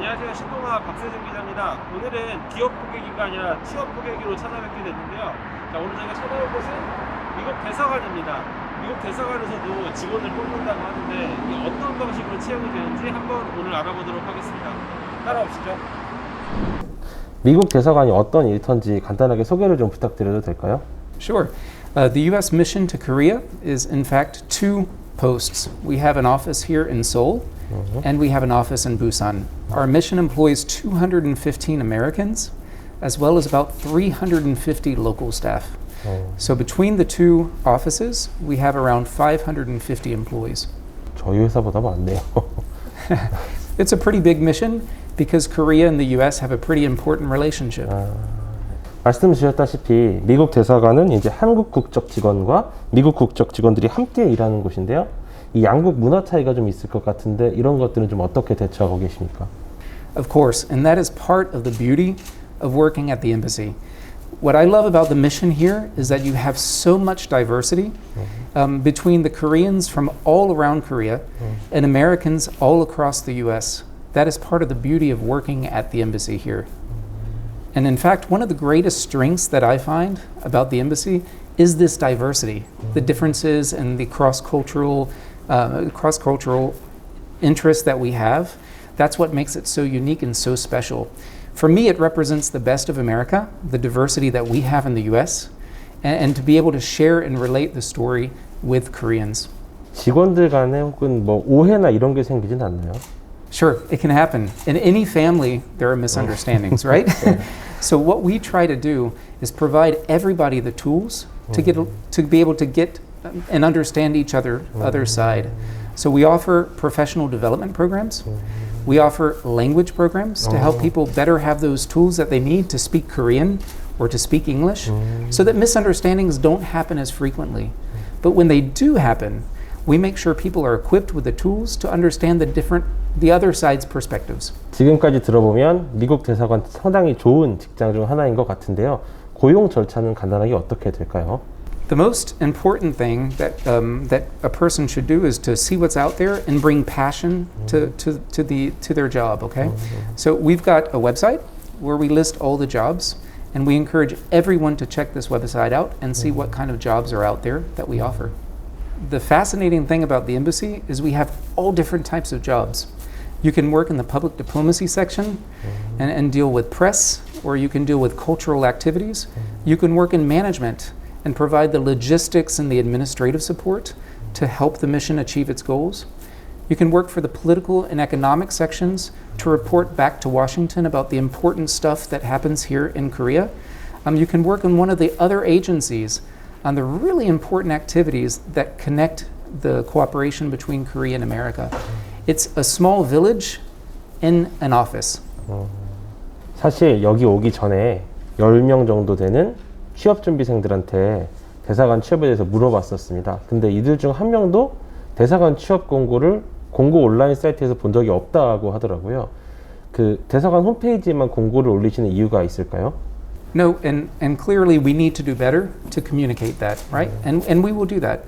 안녕하세요. 신동아 박세진 기자입니다. 오늘은 기업 고객인가 아니라 취업 고객으로 찾아뵙게 됐는데요. 자, 오늘 저희가 찾아올 곳은 미국 대사관입니다. 미국 대사관에서도 직원을 뽑는다고 하는데 이게 어떤 방식으로 채용이 되는지 한번 오늘 알아보도록 하겠습니다. 따라오시죠. 미국 대사관이 어떤 일터인지 간단하게 소개를 좀 부탁드려도 될까요? Sure. The U.S. mission to Korea is, in fact, two posts. We have an office here in Seoul, and we have an office in Busan. Our mission employs 215 Americans, as well as about 350 local staff. So between the two offices, we have around 550 employees. 저희 회사보다 많네요. It's a pretty big mission because Korea and the U.S. have a pretty important relationship. 말씀 주셨다시피 미국 대사관은 이제 한국 국적 직원과 미국 국적 직원들이 함께 일하는 곳인데요. 이 양국 문화 차이가 좀 있을 것 같은데 이런 것들은 좀 어떻게 대처하고 계십니까? Of course, and that is part of the beauty of working at the embassy. What I love about the mission here is that you have so much diversity between the Koreans from all around Korea and Americans all across the US. That is part of the beauty of working at the embassy here. And in fact, one of the greatest strengths that I find about the embassy is this diversity, the differences and the cross-cultural interests that we have. That's what makes it so unique and so special. For me, it represents the best of America, the diversity that we have in the US, and to be able to share and relate the story with Koreans. 직원들 간에 혹은 뭐 오해나 이런 게 생기진 않나요? Sure, it can happen. In any family, there are misunderstandings, right? So what we try to do is provide everybody the tools to be able to get and understand each other's side. So we offer professional development programs. We offer language programs to help people better have those tools that they need to speak Korean or to speak English, so that misunderstandings don't happen as frequently. But when they do happen, we make sure people are equipped with the tools to understand the other side's perspectives. 지금까지 들어보면 미국 대사관 상당히 좋은 직장 중 하나인 것 같은데요. 고용 절차는 간단하게 어떻게 될까요? The most important thing that a person should do is to see what's out there and bring passion to their job. Okay, so we've got a website where we list all the jobs, and we encourage everyone to check this website out and see what kind of jobs are out there that we offer. The fascinating thing about the embassy is we have all different types of jobs. You can work in the public diplomacy section and deal with press, or you can deal with cultural activities. You can work in management and provide the logistics and the administrative support to help the mission achieve its goals. You can work for the political and economic sections to report back to Washington about the important stuff that happens here in Korea. You can work in one of the other agencies on the really important activities that connect the cooperation between Korea and America. It's a small village in an office. 사실 여기 오기 전에 10명 정도 되는 취업준비생들한테 대사관 취업에 대해서 물어봤었습니다. 근데 이들 중 한 명도 대사관 취업 공고 온라인 사이트에서 본 적이 없다고 하더라고요. 그 대사관 홈페이지에만 공고를 올리시는 이유가 있을까요? No, and clearly we need to do better to communicate that, right? And we will do that.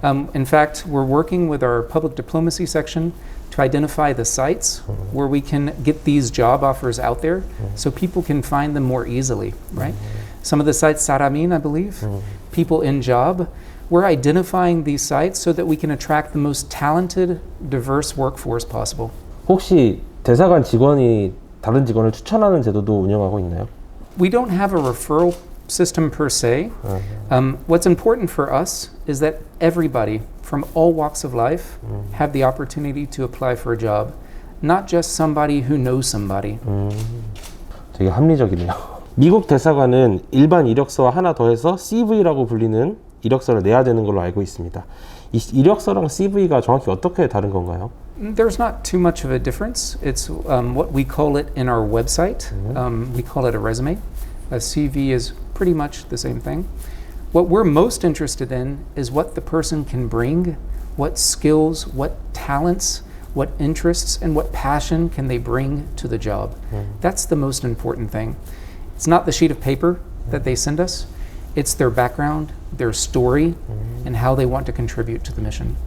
In fact, we're working with our public diplomacy section to identify the sites where we can get these job offers out there so people can find them more easily, right? Some of the sites, Saramin, I believe, people in job, we're identifying these sites so that we can attract the most talented, diverse workforce possible. 혹시 대사관 직원이 다른 직원을 추천하는 제도도 운영하고 있나요? We don't have a referral system per se. What's important for us is that everybody from all walks of life have the opportunity to apply for a job, not just somebody who knows somebody. 되게 합리적이네요. 미국 대사관은 일반 이력서와 하나 더해서 CV라고 불리는 이력서를 내야 되는 걸로 알고 있습니다. 이 이력서랑 CV가 정확히 어떻게 다른 건가요? There's not too much of a difference. It's what we call it in our website. We call it a resume. A CV is pretty much the same thing. What we're most interested in is what the person can bring, what skills, what talents, what interests, and what passion can they bring to the job. That's the most important thing. It's not the sheet of paper that they send us. It's their background, their story, and how they want to contribute to the mission.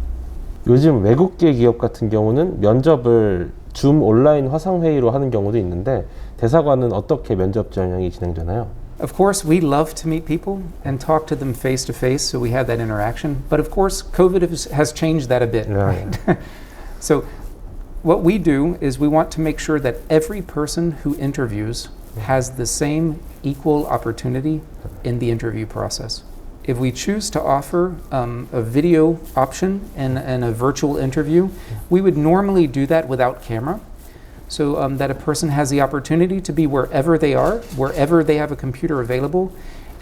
요즘 외국계 기업 같은 경우는 면접을 줌 온라인 화상회의로 하는 경우도 있는데 대사관은 어떻게 면접 전형이 진행되나요? Of course, we love to meet people and talk to them face to face, so we have that interaction. But of course, COVID has changed that a bit, right? So, what we do is we want to make sure that every person who interviews has the same equal opportunity in the interview process. If we choose to offer a video option and a virtual interview, we would normally do that without camera, so that a person has the opportunity to be wherever they are, wherever they have a computer available,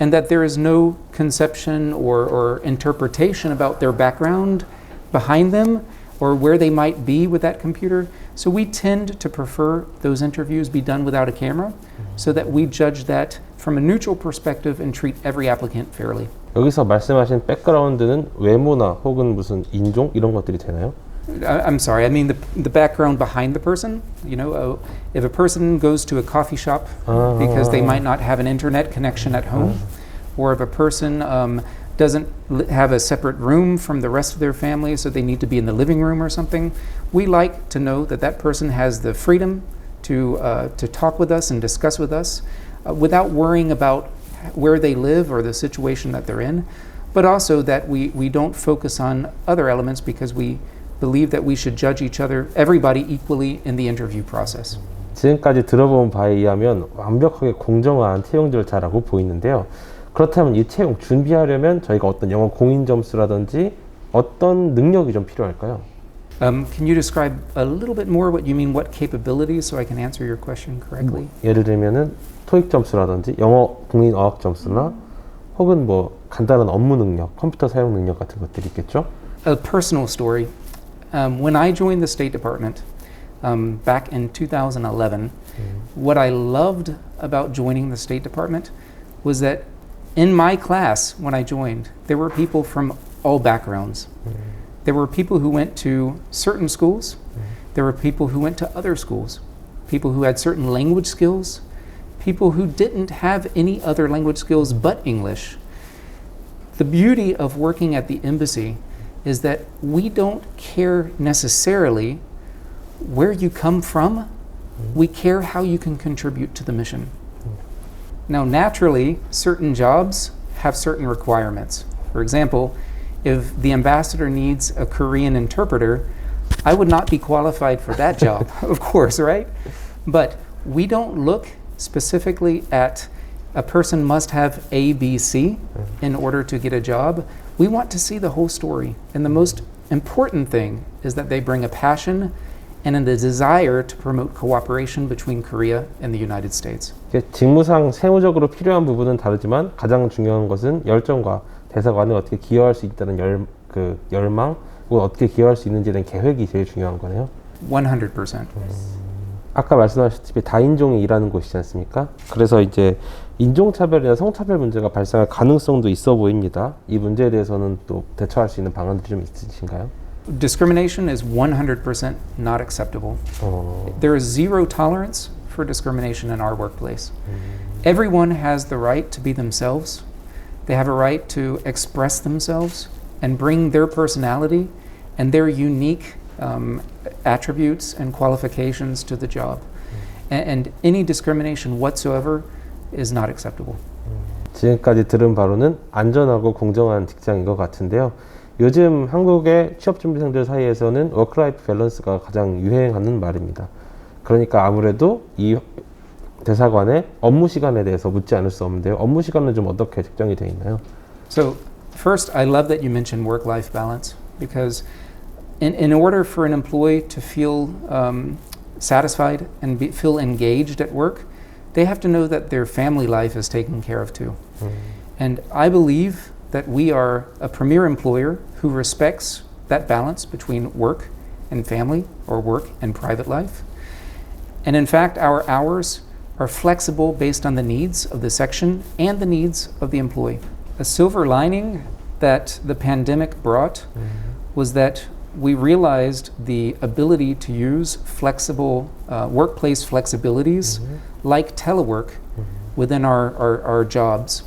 and that there is no conception or interpretation about their background behind them or where they might be with that computer. So we tend to prefer those interviews be done without a camera, so that we judge that from a neutral perspective and treat every applicant fairly. 여기서 말씀하신 백그라운드는 외모나 혹은 무슨 인종 이런 것들이 되나요? I'm sorry, I mean the background behind the person. You know, if a person goes to a coffee shop because they might not have an internet connection at home, or if a person doesn't have a separate room from the rest of their family, so they need to be in the living room or something, we like to know that that person has the freedom to talk with us and discuss with us without worrying about where they live or the situation that they're in, but also that we don't focus on other elements because we believe that we should judge everybody equally in the interview process. 지금까지 들어본 바에 의하면 완벽하게 공정한 채용 절차라고 보이는데요. 그렇다면 이 채용 준비하려면 저희가 어떤 영어 공인 점수라든지 어떤 능력이 좀 필요할까요? Can you describe a little bit more what you mean, what capabilities, so I can answer your question correctly? 예를 들면은 토익 점수라든지 영어 공인 어학 점수나 혹은 뭐 간단한 업무 능력, 컴퓨터 사용 능력 같은 것들이 있겠죠? A personal story. When I joined the State Department back in 2011, what I loved about joining the State Department was that in my class when I joined, there were people from all backgrounds. There were people who went to certain schools. There were people who went to other schools. People who had certain language skills. People who didn't have any other language skills but English. The beauty of working at the embassy is that we don't care necessarily where you come from. We care how you can contribute to the mission. Now, naturally, certain jobs have certain requirements. For example, if the ambassador needs a Korean interpreter, I would not be qualified for that job, of course, right? But we don't look specifically at a person must have A, B, C in order to get a job. We want to see the whole story. And the most important thing is that they bring a passion and a desire to promote cooperation between Korea and the United States. 직무상 세무적으로 필요한 부분은 다르지만 가장 중요한 것은 열정과 대사관에 어떻게 기여할 수 있다는 열망, 혹은 어떻게 기여할 수 있는지에 대한 계획이 제일 중요한 거네요. 100%. 아까 말씀하셨듯이 다인종이 일하는 곳이지 않습니까? 그래서 이제 인종차별이나 성차별 문제가 발생할 가능성도 있어 보입니다. 이 문제에 대해서는 또 대처할 수 있는 방안들이 좀 있으신가요? Discrimination is 100% not acceptable. There is zero tolerance for discrimination in our workplace. Everyone has the right to be themselves. They have a right to express themselves and bring their personality and their unique attributes and qualifications to the job. And any discrimination whatsoever is not acceptable. 지금까지 들은 바로는 안전하고 공정한 직장인 것 같은데요. 요즘 한국의 취업준비생들 사이에서는 워크라이프 밸런스가 가장 유행하는 말입니다. 그러니까 아무래도 이 대사관의 업무 시간에 대해서 묻지 않을 수 없는데요. 업무 시간은 좀 어떻게 책정이 되어 있나요? So first, I love that you mentioned work-life balance, because in order for an employee to feel satisfied and feel engaged at work, they have to know that their family life is taken care of too. And I believe that we are a premier employer who respects that balance between work and family, or work and private life. And in fact, our hours are flexible based on the needs of the section and the needs of the employee. A silver lining that the pandemic brought was that we realized the ability to use flexible workplace flexibilities like telework within our jobs.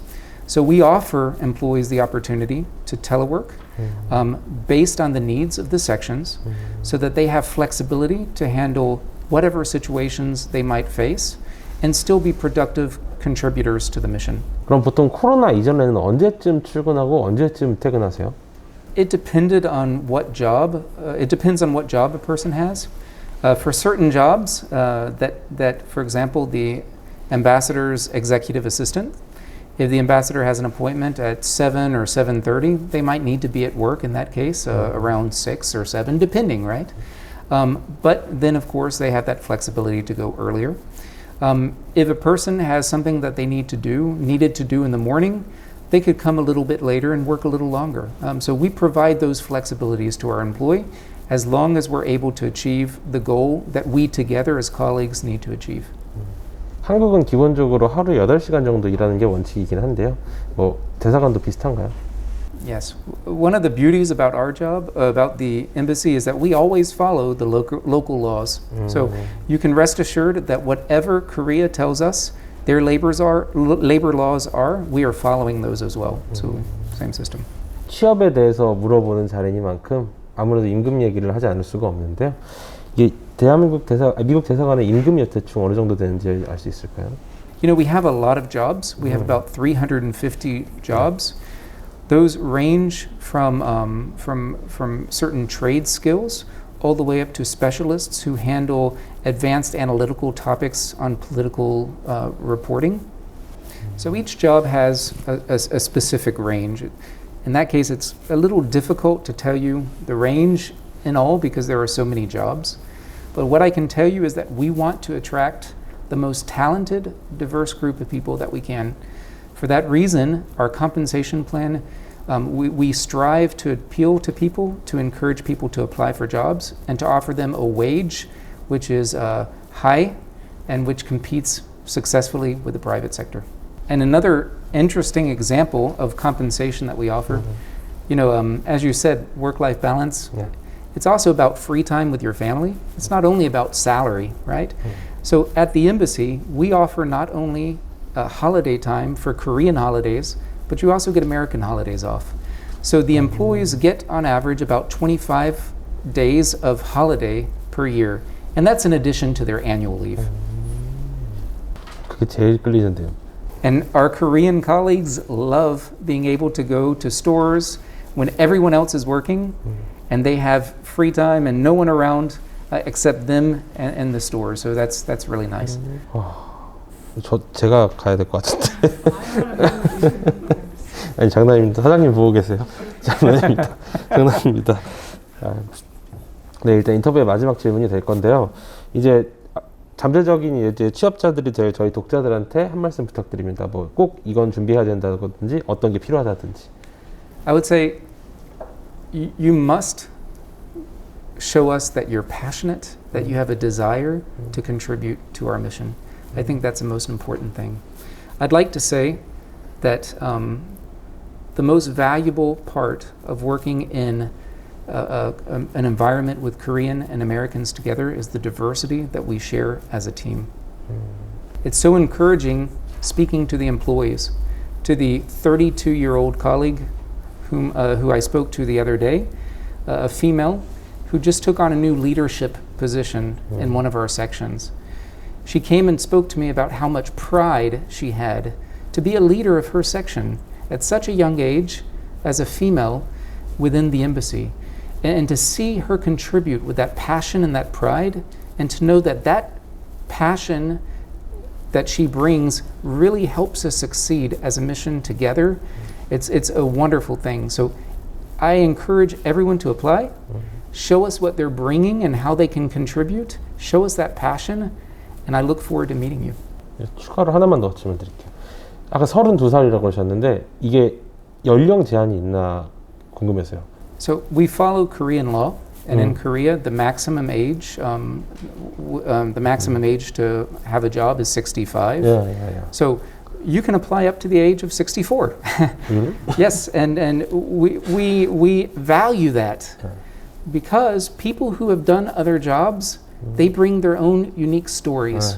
So we offer employees the opportunity to telework based on the needs of the sections, so that they have flexibility to handle whatever situations they might face and still be productive contributors to the mission. 그럼 보통 코로나 이전에는 언제쯤 출근하고 언제쯤 퇴근하세요? It depended on what job. It depends on what job a person has. For certain jobs, that for example, the ambassador's executive assistant, if the ambassador has an appointment at 7 or 7:30, they might need to be at work in that case around 6 or 7, depending, right? But then, of course, they have that flexibility to go earlier. If a person has something that they needed to do in the morning, they could come a little bit later and work a little longer. So we provide those flexibilities to our employee as long as we're able to achieve the goal that we together as colleagues need to achieve. 한국은 기본적으로 하루 8시간 정도 일하는 게 원칙이긴 한데요. 뭐 대사관도 비슷한가요? Yes. One of the beauties about our job, about the embassy, is that we always follow the local laws. So you can rest assured that whatever Korea tells us their labor laws are, we are following those as well. So same system. 취업에 대해서 물어보는 자리니만큼 아무래도 임금 얘기를 하지 않을 수가 없는데요. 이게 미국 대사관의 임금이 대충 어느 정도 되는지 알 수 있을까요? You know, we have a lot of jobs. We have about 350 jobs. Those range from certain trade skills all the way up to specialists who handle advanced analytical topics on political reporting. So each job has a specific range. In that case, it's a little difficult to tell you the range in all because there are so many jobs. But what I can tell you is that we want to attract the most talented, diverse group of people that we can. For that reason, our compensation plan, we strive to appeal to people, to encourage people to apply for jobs, and to offer them a wage which is high and which competes successfully with the private sector. And another interesting example of compensation that we offer, you know, as you said, work-life balance, it's also about free time with your family. It's not only about salary, right? So at the embassy, we offer not only holiday time for Korean holidays, but you also get American holidays off. So the employees get on average about 25 days of holiday per year, and that's in addition to their annual leave. 그게 제일 끌리는데요. And our Korean colleagues love being able to go to stores when everyone else is working, and they have free time and no one around except them and the store. So that's really nice. 제가 가야 될 것 같은데. 아니 장난입니다. 사장님 보고 계세요. 장난입니다. 장난입니다. 네, 일단 인터뷰의 마지막 질문이 될 건데요. 이제 잠재적인 이제 취업자들이 될 저희 독자들한테 한 말씀 부탁드립니다. 뭐 꼭 이건 준비해야 된다든지 어떤 게 필요하다든지. I would say you must show us that you're passionate, that you have a desire to contribute to our mission. I think that's the most important thing. I'd like to say that the most valuable part of working in an environment with Korean and Americans together is the diversity that we share as a team. It's so encouraging speaking to the employees, to the 32-year-old colleague who I spoke to the other day, a female who just took on a new leadership position in one of our sections. She came and spoke to me about how much pride she had to be a leader of her section at such a young age as a female within the embassy. And to see her contribute with that passion and that pride, and to know that that passion that she brings really helps us succeed as a mission together, it's a wonderful thing. So I encourage everyone to apply, show us what they're bringing and how they can contribute, show us that passion, and I look forward to meeting you. 추가로 하나만 더 질문 드릴게요. 아까 32살이라고 하셨는데 이게 연령 제한이 있나 궁금해서요. So we follow Korean law, and in Korea, the maximum age to have a job is 65. Yeah. So you can apply up to the age of 64. Yes, and we value that because people who have done other jobs, they bring their own unique stories,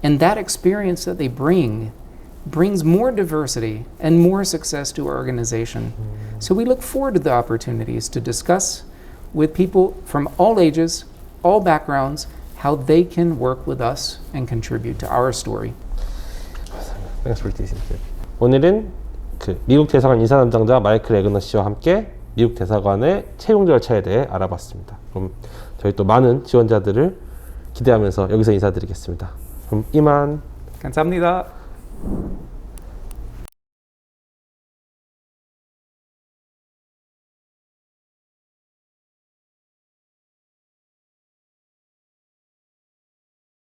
and that experience that they brings more diversity and more success to our organization. So we look forward to the opportunities to discuss with people from all ages, all backgrounds, how they can work with us and contribute to our story. Thanks for this. 오늘은 그 미국 대사관 인사담당자 마이클 에그너 씨와 함께 미국 대사관의 채용 절차에 대해 알아봤습니다. 그럼 저희 또 많은 지원자들을 기대하면서 여기서 인사드리겠습니다. 그럼 이만. 감사합니다.